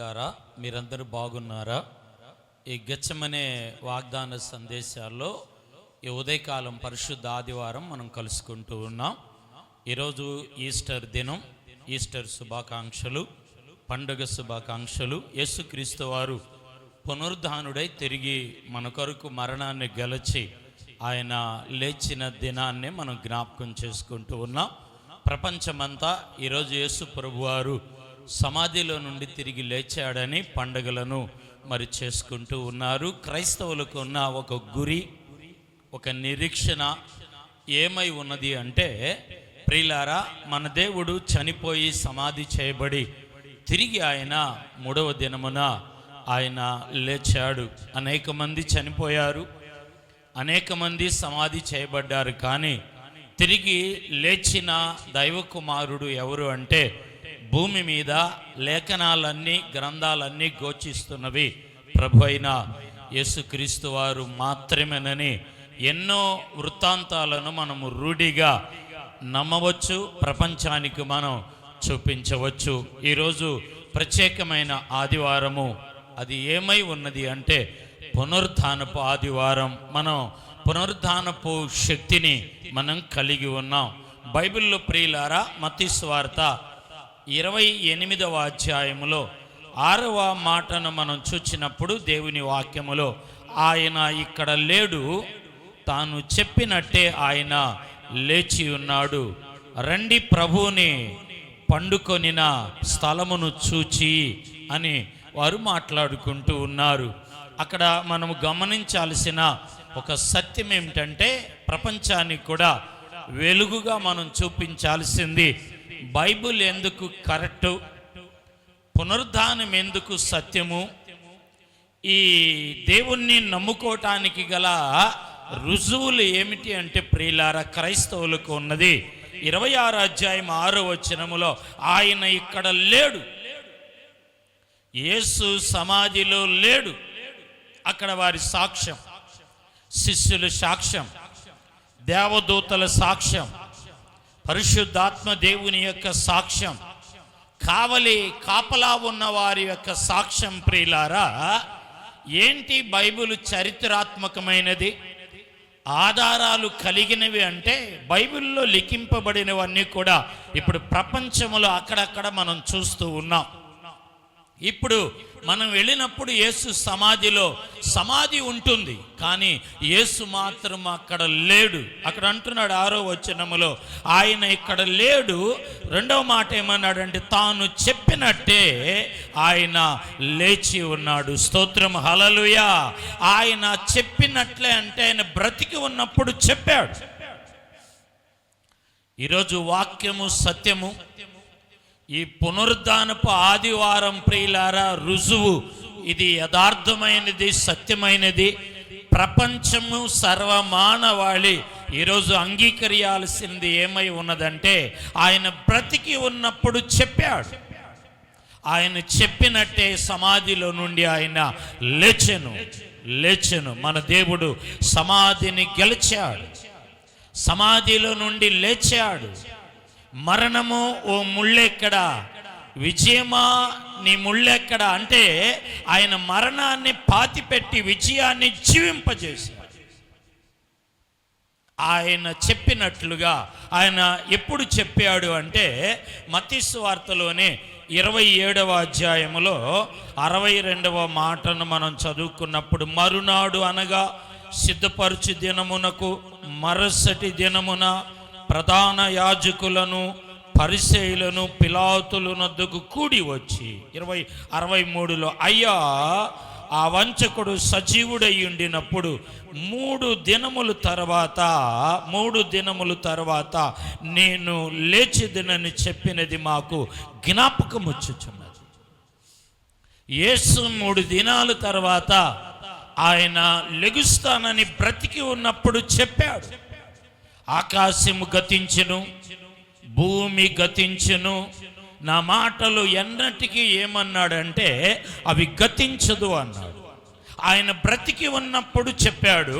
ప్రియులారా, మీరందరూ బాగున్నారా? ఈ గెత్సెమనే వాగ్దాన సందేశాల్లో ఈ ఉదయకాలం పరిశుద్ధ ఆదివారం మనం కలుసుకుంటూ ఉన్నాం. ఈరోజు ఈస్టర్ దినం. ఈస్టర్ శుభాకాంక్షలు, పండుగ శుభాకాంక్షలు. యేసుక్రీస్తు వారు పునరుద్ధానుడై తిరిగి మన కొరకు మరణాన్ని గెలిచి ఆయన లేచిన దినాన్ని మనం జ్ఞాపకం చేసుకుంటూ ఉన్నాం. ప్రపంచమంతా ఈరోజు యేసు ప్రభువారు సమాధిలో నుండి తిరిగి లేచాడని పండుగలను మరి చేసుకుంటూ ఉన్నారు. క్రైస్తవులకు ఉన్న ఒక గురి, ఒక నిరీక్షణ ఏమై ఉన్నది అంటే, ప్రియులారా, మన దేవుడు చనిపోయి సమాధి చేయబడి తిరిగి ఆయన 3వ దినమున ఆయన లేచాడు. అనేక మంది చనిపోయారు, అనేక మంది సమాధి చేయబడ్డారు, కానీ తిరిగి లేచిన దైవ కుమారుడు ఎవరు అంటే, భూమి మీద లేఖనాలన్నీ, గ్రంథాలన్నీ ఘోషిస్తున్నవి ప్రభు అయిన యేసుక్రీస్తు వారు మాత్రమేనని ఎన్నో వృత్తాంతాలను మనము రూఢిగా నమ్మవచ్చు, ప్రపంచానికి మనం చూపించవచ్చు. ఈరోజు ప్రత్యేకమైన ఆదివారము. అది ఏమై ఉన్నది అంటే పునరుద్ధానపు ఆదివారం. మనం పునరుద్ధానపు శక్తిని మనం కలిగి ఉన్నాం. బైబిల్లో ప్రియులారా, మత్తయి సువార్త 28వ అధ్యాయములో 6వ మాటను మనం చూచినప్పుడు దేవుని వాక్యములో, ఆయన ఇక్కడ లేడు, తాను చెప్పినట్టే ఆయన లేచి ఉన్నాడు, రండి ప్రభువుని పండుకొనిన స్థలమును చూచి అని వారు మాట్లాడుకుంటూ ఉన్నారు. అక్కడ మనము గమనించాల్సిన ఒక సత్యం ఏమిటంటే, ప్రపంచానికి కూడా వెలుగుగా మనం చూపించాల్సింది బైబిల్ ఎందుకు కరెక్టు, పునరుద్ధానం ఎందుకు సత్యము, ఈ దేవుణ్ణి నమ్ముకోవటానికి గల రుజువులు ఏమిటి అంటే, ప్రియులారా, క్రైస్తవులకు ఉన్నది 26వ అధ్యాయం 6వ వచనములో, ఆయన ఇక్కడ లేడు, యేసు సమాధిలో లేడు. అక్కడ వారి సాక్ష్యం, శిష్యుల సాక్ష్యం, దేవదూతల సాక్ష్యం, పరిశుద్ధాత్మ దేవుని యొక్క సాక్ష్యం, కాపలా ఉన్న వారి యొక్క సాక్ష్యం. ప్రియులారా, ఏంటి బైబిల్ చరిత్రాత్మకమైనది, ఆధారాలు కలిగినవి అంటే, బైబిల్లో లిఖింపబడినవన్నీ కూడా ఇప్పుడు ప్రపంచంలో అక్కడక్కడ మనం చూస్తూ ఉన్నాం. ఇప్పుడు మనం వెళ్ళినప్పుడు యేసు సమాధిలో సమాధి ఉంటుంది, కానీ యేసు మాత్రం అక్కడ లేడు. అక్కడ అంటున్నాడు 6వ వచనములో, ఆయన ఇక్కడ లేడు. 2వ మాట ఏమన్నాడంటే, తాను చెప్పినట్టే ఆయన లేచి ఉన్నాడు. స్తోత్రం, హల్లెలూయా. ఆయన చెప్పినట్లే అంటే ఆయన బ్రతికి ఉన్నప్పుడు చెప్పాడు. ఈరోజు వాక్యము సత్యము. ఈ పునరుద్ధానపు ఆదివారం ప్రియులారా రుజువు. ఇది యథార్థమైనది, సత్యమైనది. ప్రపంచము సర్వమానవాళి ఈరోజు అంగీకరించాల్సింది ఏమై ఉన్నదంటే, ఆయన బ్రతికి ఉన్నప్పుడు చెప్పాడు. ఆయన చెప్పినట్టే సమాధిలో నుండి ఆయన లేచెను. మన దేవుడు సమాధిని గెలిచాడు, సమాధిలో నుండి లేచాడు. మరణము, ఓ ముళ్ళెక్కడ, విజయమా నీ ముళ్ళెక్కడ అంటే, ఆయన మరణాన్ని పాతిపెట్టి విజయాన్ని జీవింపజేశాడు. ఆయన చెప్పినట్లుగా ఆయన ఎప్పుడు చెప్పాడు అంటే, మత్తయి సువార్తలోనే 27వ అధ్యాయములో 62వ మాటను మనం చదువుకున్నప్పుడు, మరునాడు అనగా సిద్ధపరచు దినమునకు మరుసటి దినమున ప్రధాన యాజకులను, పరిసయ్యులను పిలాతుల వద్దకు కూడి వచ్చి 63లో, అయ్యా, ఆ వంచకుడు సజీవుడై ఉండినప్పుడు 3 దినముల తర్వాత నేను లేచిదనని చెప్పినది మాకు జ్ఞాపకం వచ్చుచున్నది. యేసు 3 దినాల తర్వాత ఆయన లెగుస్తానని బ్రతికి ఉన్నప్పుడు చెప్పాడు. ఆకాశము గతించును, భూమి గతించును, నా మాటలు ఎన్నటికీ ఏమన్నాడంటే అవి గతించదు అన్నాడు. ఆయన బ్రతికి ఉన్నప్పుడు చెప్పాడు.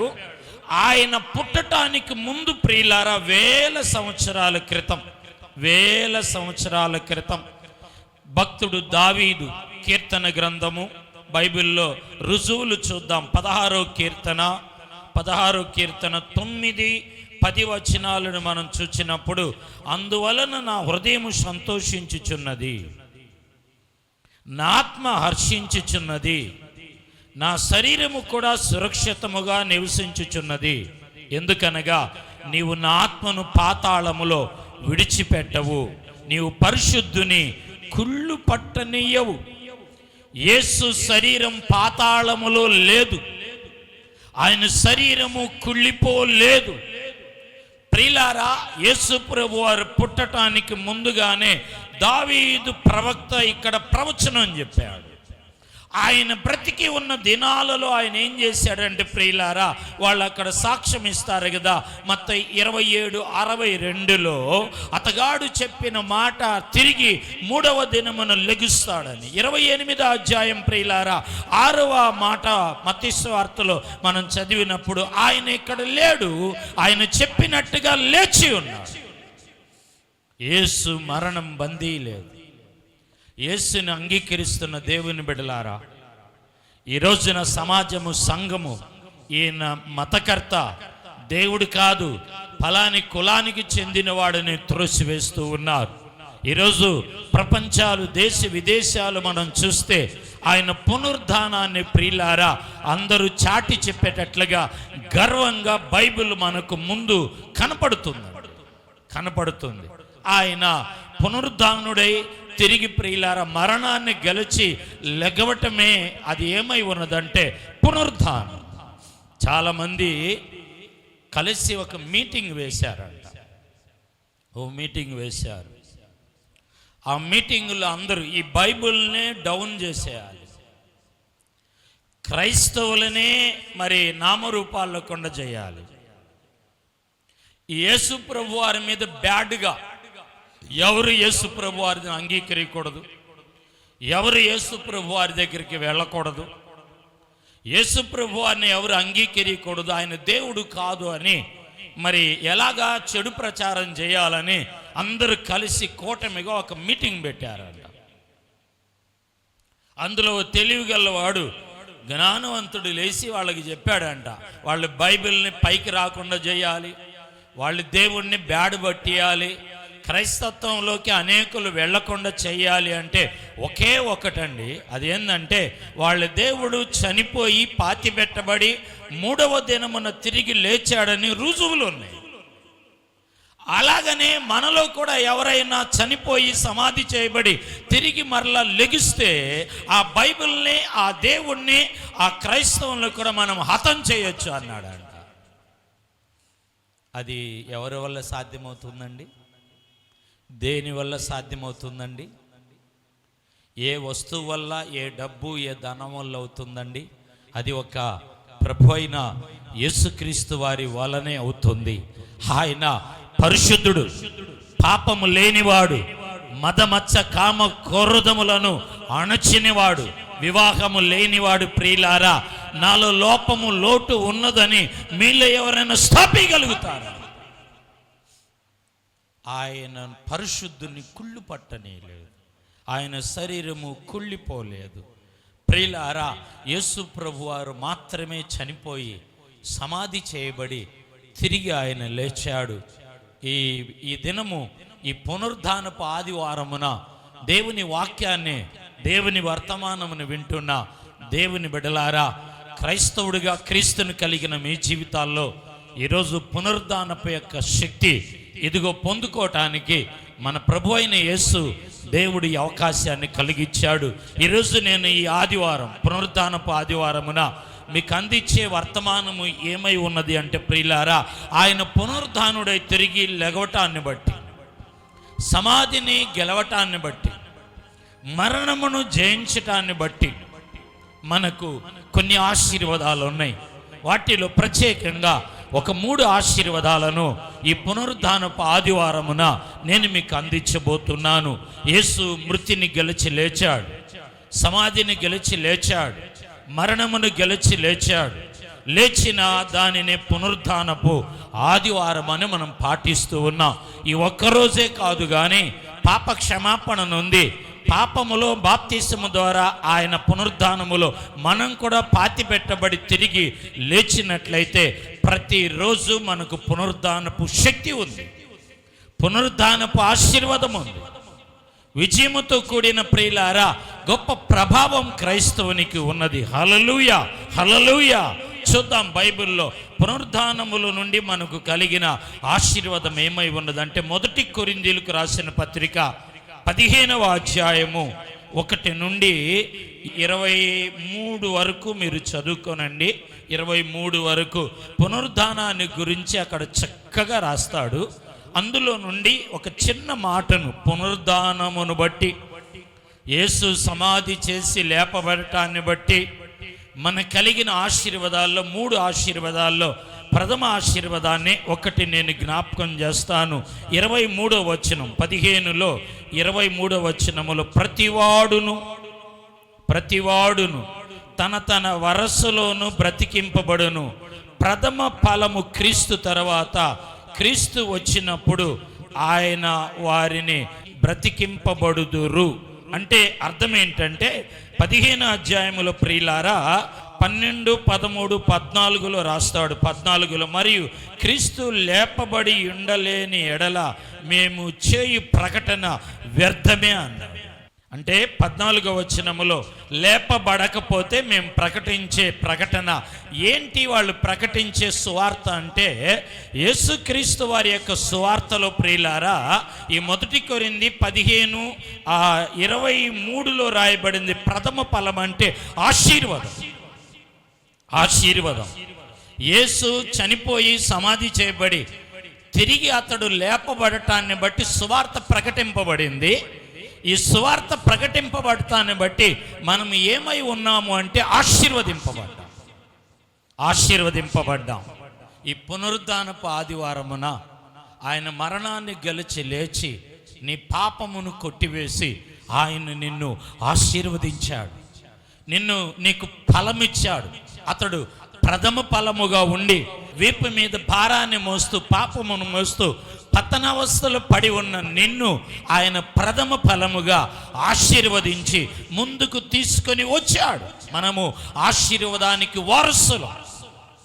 ఆయన పుట్టటానికి ముందు ప్రియులారా, వేల సంవత్సరాల క్రితం భక్తుడు దావీదు కీర్తన గ్రంథము, బైబిల్లో రుజువులు చూద్దాం. 16వ కీర్తన 9-10 వచనాలను మనం చూచినప్పుడు, అందువలన నా హృదయము సంతోషించుచున్నది, నా ఆత్మ హర్షించుచున్నది, నా శరీరము కూడా సురక్షితముగా నివసించుచున్నది. ఎందుకనగా నీవు నా ఆత్మను పాతాళములో విడిచిపెట్టవు, నీవు పరిశుద్ధుని కుళ్ళు పట్టనీయవు. యేసు శరీరం పాతాళములో లేదు, ఆయన శరీరము కుళ్ళిపోలేదు. ప్రియులారా, యేసు ప్రభు వారు పుట్టడానికి ముందుగానే దావీదు ప్రవక్త ఇక్కడ ప్రవచనం చెప్పాడు. ఆయన బ్రతికి ఉన్న దినాలలో ఆయన ఏం చేశాడంటే, ప్రియులారా, వాళ్ళు అక్కడ సాక్ష్యం ఇస్తారు కదా, మత్తయి 27:62లో అతగాడు చెప్పిన మాట తిరిగి 3వ దినమున లెగుస్తాడని. 28వ అధ్యాయం ప్రియులారా 6వ మాట మత్తయి సువార్తలో మనం చదివినప్పుడు ఆయన ఇక్కడ లేడు, ఆయన చెప్పినట్టుగా లేచి ఉన్నాడు. యేసు మరణం బందీ లేదు. యేసుని అంగీకరిస్తున్న దేవుని బిడ్డలారా, ఈ రోజున సమాజము, సంఘము, ఈయన మతకర్త, దేవుడు కాదు, ఫలాని కులానికి చెందినవాడని త్రోసివేస్తూ ఉన్నారు. ఈరోజు ప్రపంచాలు, దేశ విదేశాలు మనం చూస్తే ఆయన పునరుద్ధానాన్ని ప్రియులారా అందరూ చాటి చెప్పేటట్లుగా గర్వంగా బైబిల్ మనకు ముందు కనపడుతుంది. ఆయన పునరుద్ధానుడై తిరిగి ప్రియులారా మరణాన్ని గెలిచి లెగవటమే అది ఏమై ఉన్నదంటే పునరుద్ధానం. చాలామంది కలిసి ఒక మీటింగ్ వేశారంట. ఆ మీటింగులో అందరూ ఈ బైబిల్నే డౌన్ చేసేయాలి, క్రైస్తవులనే మరి నామరూపాల్లో కొండ చేయాలి. యేసు ప్రభు వారి మీద బ్యాడ్గా ఎవరు యేసు ప్రభు వారిని అంగీకరించకూడదు, ఎవరు యేసు ప్రభు వారి దగ్గరికి వెళ్ళకూడదు, యేసు ప్రభు వారిని ఎవరు అంగీకరించకూడదు, ఆయన దేవుడు కాదు అని మరి ఎలాగా చెడు ప్రచారం చేయాలని అందరూ కలిసి కూటమిగా ఒక మీటింగ్ పెట్టారంట. అందులో తెలివిగలవాడు, జ్ఞానవంతుడు లేచి వాళ్ళకి చెప్పాడంట, వాళ్ళు బైబిల్ని పైకి రాకుండా చేయాలి, వాళ్ళు దేవుణ్ణి బ్యాడ్ పట్టియాలి, క్రైస్తత్వంలోకి అనేకులు వెళ్లకుండా చేయాలి అంటే ఒకే ఒకటండి. అదేంటంటే వాళ్ళ దేవుడు చనిపోయి పాతిపెట్టబడి 3వ దినమున తిరిగి లేచాడని రుజువులు ఉన్నాయి. అలాగనే మనలో కూడా ఎవరైనా చనిపోయి సమాధి చేయబడి తిరిగి మరలా లెగిస్తే ఆ బైబిల్ని, ఆ దేవుణ్ణి, ఆ క్రైస్తవంలో కూడా మనం హతం చేయొచ్చు అన్నాడంట. అది ఎవరి వల్ల సాధ్యమవుతుందండి? దేని వల్ల సాధ్యమవుతుందండి? ఏ వస్తువు వల్ల, ఏ డబ్బు, ఏ ధనం వల్ల అవుతుందండి? అది ఒక ప్రభు అయిన యేసుక్రీస్తు వారి వల్లనే అవుతుంది. ఆయన పరిశుద్ధుడు, పాపము లేనివాడు, మదమచ్చ కామ క్రోధములను అణచినవాడు, వివాహము లేనివాడు. ప్రియులారా, నాలో లోపము, లోటు ఉన్నదని మీలో ఎవరైనా స్థాపించగలుగుతారు? ఆయన పరిశుద్ధుని కుళ్ళు పట్టనేలేదు, ఆయన శరీరము కుళ్ళిపోలేదు. ప్రియులారా, యేసు ప్రభు వారు మాత్రమే చనిపోయి సమాధి చేయబడి తిరిగి ఆయన లేచాడు. ఈ దినము, ఈ పునరుద్ధానపు ఆదివారమున దేవుని వాక్యాన్ని, దేవుని వర్తమానమును వింటున్న దేవుని బిడ్డలారా, క్రైస్తవుడిగా క్రీస్తుని కలిగిన మీ జీవితాల్లో ఈరోజు పునరుద్ధానపు యొక్క శక్తి ఇదిగో పొందుకోవటానికి మన ప్రభు అయిన యేసు దేవుడి అవకాశాన్ని కలిగించాడు. ఈరోజు నేను ఈ ఆదివారం, పునరుద్ధానపు ఆదివారమున మీకు అందించే వర్తమానము ఏమై ఉన్నది అంటే ప్రియులారా, ఆయన పునరుద్ధానుడై తిరిగి లెగవటాన్ని బట్టి, సమాధిని గెలవటాన్ని బట్టి, మరణమును జయించటాన్ని బట్టి మనకు కొన్ని ఆశీర్వాదాలు ఉన్నాయి. వాటిలో ప్రత్యేకంగా ఒక 3 ఆశీర్వాదాలను ఈ పునరుద్ధానపు ఆదివారమున నేను మీకు అందించబోతున్నాను. యేసు మృతిని గెలిచి లేచాడు, సమాధిని గెలిచి లేచాడు, మరణమును గెలిచి లేచాడు. లేచిన దానిని పునరుద్ధానపు ఆదివారం అని మనం పాటిస్తూ ఉన్నాం. ఈ ఒక్కరోజే కాదు కానీ పాప క్షమాపణ నుండి పాపములో బాప్తిసము ద్వారా ఆయన పునరుద్ధానములో మనం కూడా పాతి పెట్టబడి తిరిగి లేచినట్లయితే ప్రతిరోజు మనకు పునరుద్ధానపు శక్తి ఉంది, పునరుద్ధానపు ఆశీర్వాదం ఉంది. విజయముతో కూడిన ప్రియులారా, గొప్ప ప్రభావం క్రైస్తవునికి ఉన్నది. హల్లెలూయా, హల్లెలూయా. చూద్దాం బైబిల్లో పునరుద్ధానముల నుండి మనకు కలిగిన ఆశీర్వాదం ఏమై ఉన్నదంటే, మొదటి కొరింథీయులకు రాసిన పత్రిక 15వ అధ్యాయము 1 నుండి 23 వరకు మీరు చదువుకోనండి. 23 వరకు పునరుద్ధానాన్ని గురించి అక్కడ చక్కగా రాస్తాడు. అందులో నుండి ఒక చిన్న మాటను, పునరుద్ధానమును బట్టి, యేసు సమాధి చేసి లేపబడటాన్ని బట్టి మన కలిగిన ఆశీర్వాదాల్లో 3 ఆశీర్వాదాల్లో ప్రథమ ఆశీర్వాదాన్ని ఒకటి నేను జ్ఞాపకం చేస్తాను. 23వ వచనం, 15లో 23వ వచనములో, ప్రతివాడును తన తన వరసలోను బ్రతికింపబడును. ప్రథమ ఫలము క్రీస్తు తర్వాత, క్రీస్తు వచ్చినప్పుడు ఆయన వారిని బ్రతికింపబడుదురు. అంటే అర్థం ఏంటంటే 15 అధ్యాయములో ప్రియులారా 12, 13, 14లో రాస్తాడు. 14లో, మరియు క్రీస్తు లేపబడి ఉండలేని ఎడల మేము చేయు ప్రకటన వ్యర్థమే అన్నాడు. అంటే 14వ వచనములో లేపబడకపోతే మేము ప్రకటించే ప్రకటన ఏంటి? వాళ్ళు ప్రకటించే సువార్త అంటే యేసుక్రీస్తు వారి యొక్క సువార్తలో ప్రియులారా, ఈ మొదటి కొరింథీ 15:23లో రాయబడింది. ప్రథమ ఫలం అంటే ఆశీర్వాదం. యేసు చనిపోయి సమాధి చేయబడి తిరిగి అతడు లేపబడటాన్ని బట్టి సువార్త ప్రకటింపబడింది. ఈ సువార్త ప్రకటింపబడటాన్ని బట్టి మనం ఏమై ఉన్నాము అంటే ఆశీర్వదింపబడ్డాం. ఈ పునరుద్ధానపు ఆదివారమున ఆయన మరణాన్ని గెలిచి లేచి నీ పాపమును కొట్టివేసి ఆయన నిన్ను ఆశీర్వదించాడు, నీకు ఫలమిచ్చాడు. అతడు ప్రథమ ఫలముగా ఉండి వీపు మీద భారాన్ని మోస్తూ పాపమును మోస్తూ పతనావస్థలో పడి ఉన్న నిన్ను ఆయన ప్రథమ ఫలముగా ఆశీర్వదించి ముందుకు తీసుకొని వచ్చాడు. మనము ఆశీర్వాదానికి వారసులు.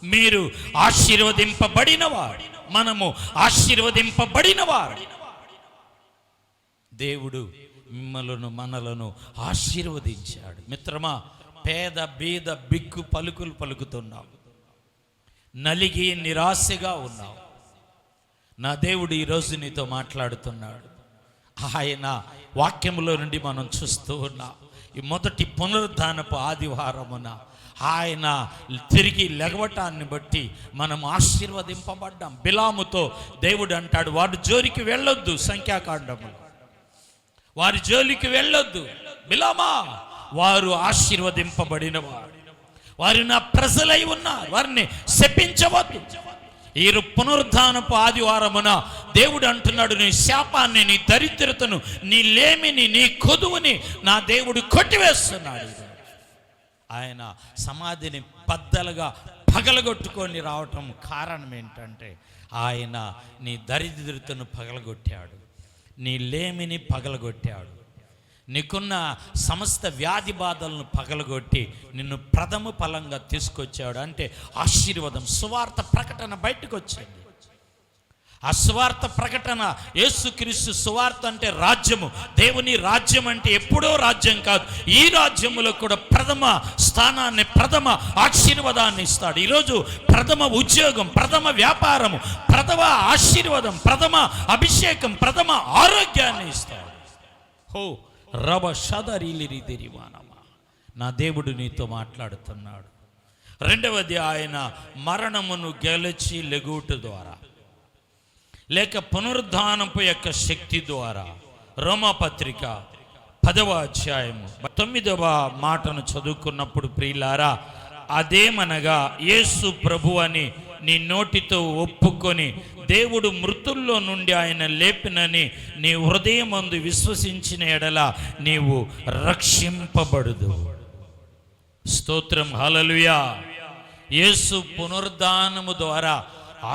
మీరు ఆశీర్వదింపబడినవారు, మనము ఆశీర్వదింపబడినవారు. దేవుడు మనలను ఆశీర్వదించాడు. మిత్రమా, పేద బీద బిక్కు పలుకులు పలుకుతున్నావు, నలిగి నిరాశగా ఉన్నావు. నా దేవుడు ఈరోజు నీతో మాట్లాడుతున్నాడు. ఆయన వాక్యములో నుండి మనం చూస్తూ ఉన్నాం. ఈ మొదటి పునరుద్ధానపు ఆదివారమున ఆయన తిరిగి లెగవటాన్ని బట్టి మనం ఆశీర్వదింపబడ్డాం. బిలాముతో దేవుడు అంటాడు, వాడు జోలికి వెళ్ళొద్దు. సంఖ్యాకాండము, వారి జోలికి వెళ్ళొద్దు బిలామా, వారు ఆశీర్వదింపబడిన వారు నా ప్రజలై ఉన్నారు, వారిని శపించవద్దు. ఈ పునరుద్ధానపు ఆదివారమున దేవుడు అంటున్నాడు, నీ శాపాన్ని, నీ దరిద్రతను, నీ లేమిని, నీ కొదువుని నా దేవుడు కొట్టివేస్తున్నాడు. ఆయన సమాధిని బద్దలుగా పగలగొట్టుకొని రావటం కారణం ఏంటంటే ఆయన నీ దరిద్రతను పగలగొట్టాడు, నీ లేమిని పగలగొట్టాడు, నీకున్న సమస్త వ్యాధి బాధలను పగలగొట్టి నిన్ను ప్రథమ ఫలంగా తీసుకొచ్చాడు. అంటే ఆశీర్వాదం, సువార్త ప్రకటన బయటకు వచ్చింది. ఆ సువార్త ప్రకటన, యేసుక్రీస్తు సువార్త అంటే రాజ్యము. దేవుని రాజ్యం అంటే ఎప్పుడో రాజ్యం కాదు, ఈ రాజ్యములో కూడా ప్రథమ స్థానాన్ని, ప్రథమ ఆశీర్వాదాన్ని ఇస్తాడు. ఈరోజు ప్రథమ ఉద్యోగం, ప్రథమ వ్యాపారము, ప్రథమ ఆశీర్వాదం, ప్రథమ అభిషేకం, ప్రథమ ఆరోగ్యాన్ని ఇస్తాడు. హో రవ షదరిలిరిదిరివానమా, నా దేవుడు నీతో మాట్లాడుతున్నాడు. రెండవది, ఆయన మరణమును గెలిచి లెగుట ద్వారా, లేక పునరుద్ధానపు యొక్క శక్తి ద్వారా. రోమాపత్రిక 10వ అధ్యాయము 9వ మాటను చదువుకున్నప్పుడు ప్రియులారా, అదేమనగా యేసు ప్రభు అని నీ నోటితో ఒప్పుకొని దేవుడు మృతుల్లో నుండి ఆయన లేపినని నీ హృదయమందు విశ్వసించిన ఎడల నీవు రక్షింపబడుదు. స్తోత్రం, హల్లెలూయా. యేసు పునరుద్ధానము ద్వారా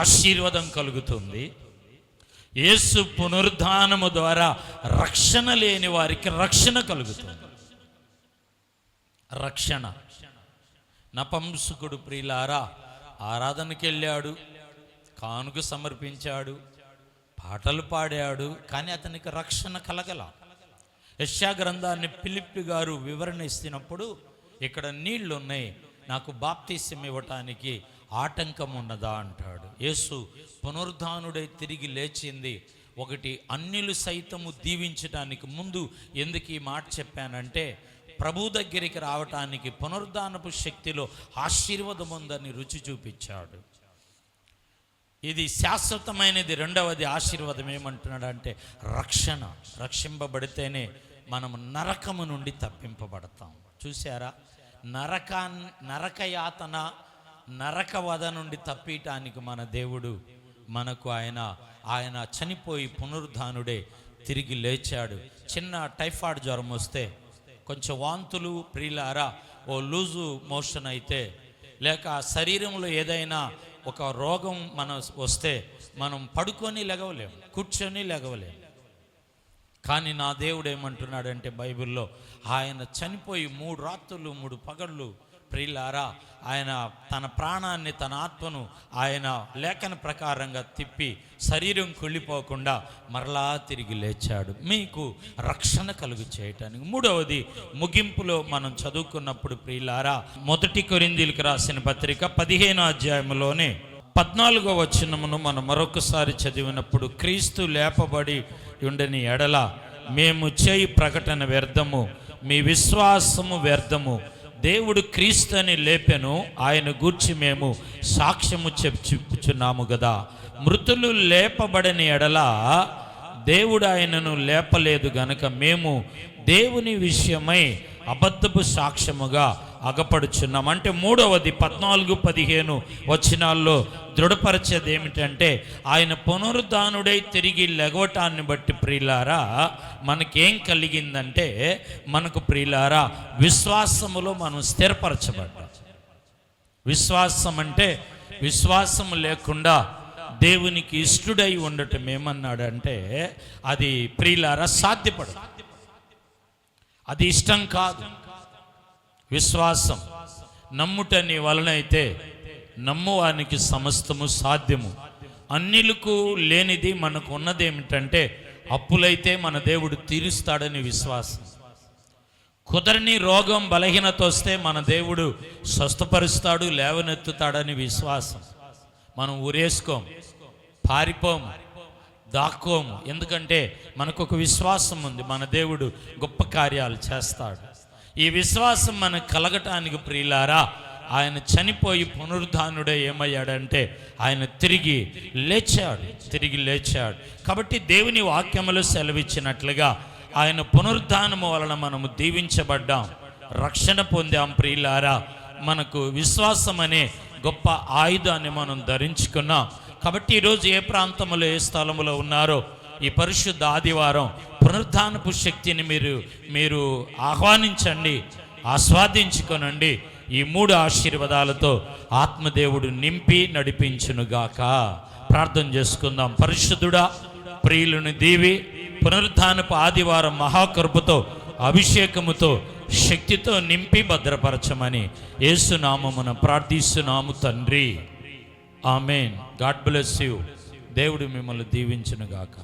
ఆశీర్వాదం కలుగుతుంది. యేసు పునరుద్ధానము ద్వారా రక్షణ లేని వారికి రక్షణ కలుగుతుంది. రక్షణ. నపుంసకుడు ప్రియులారా ఆరాధనకి వెళ్ళాడు, కానుక సమర్పించాడు, పాటలు పాడాడు, కానీ అతనికి రక్షణ కలగల. యెషయా గ్రంథాన్ని ఫిలిప్పి గారు వివరణ ఇస్తున్నప్పుడు, ఇక్కడ నీళ్లు ఉన్నాయి, నాకు బాప్తిసం ఇవ్వటానికి ఆటంకం ఉన్నదా అంటాడు. యేసు పునరుద్ధానుడై తిరిగి లేచింది ఒకటి, అన్యులు సైతము దీవించడానికి ముందు ఎందుకు ఈ మాట చెప్పానంటే, ప్రభు దగ్గరికి రావటానికి పునరుద్ధానపు శక్తిలో ఆశీర్వాదం ఉందని రుచి చూపించాడు. ఇది శాశ్వతమైనది. రెండవది ఆశీర్వాదం ఏమంటున్నాడంటే రక్షణ. రక్షింపబడితేనే మనం నరకము నుండి తప్పింపబడతాం. చూసారా, నరకయాతన, నరకవధ నుండి తప్పిటానికి మన దేవుడు మనకు ఆయన చనిపోయి పునరుద్ధానుడే తిరిగి లేచాడు. చిన్న టైఫాయిడ్ జ్వరం వస్తే, కొంచెం వాంతులు ప్రియులారా, ఓ లూజు మోషన్ అయితే, లేక శరీరంలో ఏదైనా ఒక రోగం వస్తే మనం పడుకొని లెగవలేం, కూర్చొని లెగవలేం. కానీ నా దేవుడు ఏమంటున్నాడంటే బైబిల్లో, ఆయన చనిపోయి 3 రాత్రులు 3 పగళ్ళు ప్రియులారా, ఆయన తన ప్రాణాన్ని, తన ఆత్మను ఆయన లేఖన ప్రకారంగా తిప్పి శరీరం కుళ్ళిపోకుండా మరలా తిరిగి లేచాడు, మీకు రక్షణ కలుగు చేయటానికి. మూడవది ముగింపులో మనం చదువుకున్నప్పుడు ప్రియులారా, 1 కొరింథీయులకు రాసిన పత్రిక 15వ అధ్యాయంలోనే 14వ వచనమును మనం మరొకసారి చదివినప్పుడు, క్రీస్తు లేపబడి ఉండని ఎడల మేము చేయి ప్రకటన వ్యర్థము, మీ విశ్వాసము వ్యర్థము. దేవుడు క్రీస్తు అని లేపెను, ఆయన గూర్చి మేము సాక్ష్యము చెప్పుచున్నాము కదా. మృతులు లేపబడని ఎడల దేవుడు ఆయనను లేపలేదు గనక మేము దేవుని విషయమై అబద్ధపు సాక్ష్యముగా అగపడుచున్నాం. అంటే మూడవది 14-15 వచనాల్లో దృఢపరిచేది ఏమిటంటే, ఆయన పునరుద్ధానుడై తిరిగి లెగవటాన్ని బట్టి ప్రియులారా మనకేం కలిగిందంటే, మనకు ప్రియులారా విశ్వాసములో మనం స్థిరపరచబడ్డాం. విశ్వాసం అంటే, విశ్వాసం లేకుండా దేవునికి ఇష్టడై ఉండటం ఏమన్నాడంటే, అది ప్రియులారా సాధ్యపడదు, అది ఇష్టం కాదు. విశ్వాసం నమ్ముట నీ వలనైతే నమ్మువానికి సమస్తము సాధ్యము. అన్నిలకు లేనిది మనకు ఉన్నదేమిటంటే, అప్పులైతే మన దేవుడు తీరుస్తాడని విశ్వాసం. కుదరని రోగం బలహీనత వస్తే మన దేవుడు స్వస్థపరుస్తాడు, లేవనెత్తుతాడని విశ్వాసం. మనం ఊరేసుకోం, పారిపోము, దాక్కోము. ఎందుకంటే మనకు ఒక విశ్వాసం ఉంది, మన దేవుడు గొప్ప కార్యాలు చేస్తాడు. ఈ విశ్వాసం మనకు కలగటానికి ప్రియులారా, ఆయన చనిపోయి పునరుద్ధానుడే ఏమయ్యాడంటే ఆయన తిరిగి లేచాడు. కాబట్టి దేవుని వాక్యములు సెలవిచ్చినట్లుగా ఆయన పునరుద్ధానము వలన మనము దీవించబడ్డాం, రక్షణ పొందాం ప్రియులారా. మనకు విశ్వాసం అనే గొప్ప ఆయుధాన్ని మనం ధరించుకున్నాం. కాబట్టి ఈరోజు ఏ ప్రాంతంలో, ఏ స్థలంలో ఉన్నారో, ఈ పరిశుద్ధ ఆదివారం పునరుద్ధానపు శక్తిని మీరు ఆహ్వానించండి, ఆస్వాదించుకొనండి. ఈ 3 ఆశీర్వాదాలతో ఆత్మదేవుడు నింపి నడిపించునుగాక. ప్రార్థన చేసుకుందాం. పరిశుద్ధుడా, ప్రియులను దీవి పునరుద్ధానపు ఆదివారం మహాకృపతో, అభిషేకముతో, శక్తితో నింపి భద్రపరచమని యేసు నామమున ప్రార్థిస్తున్నాము తండ్రి. ఆమెన్. God bless you. దేవుడు మిమ్మల్ని దీవించునుగాక.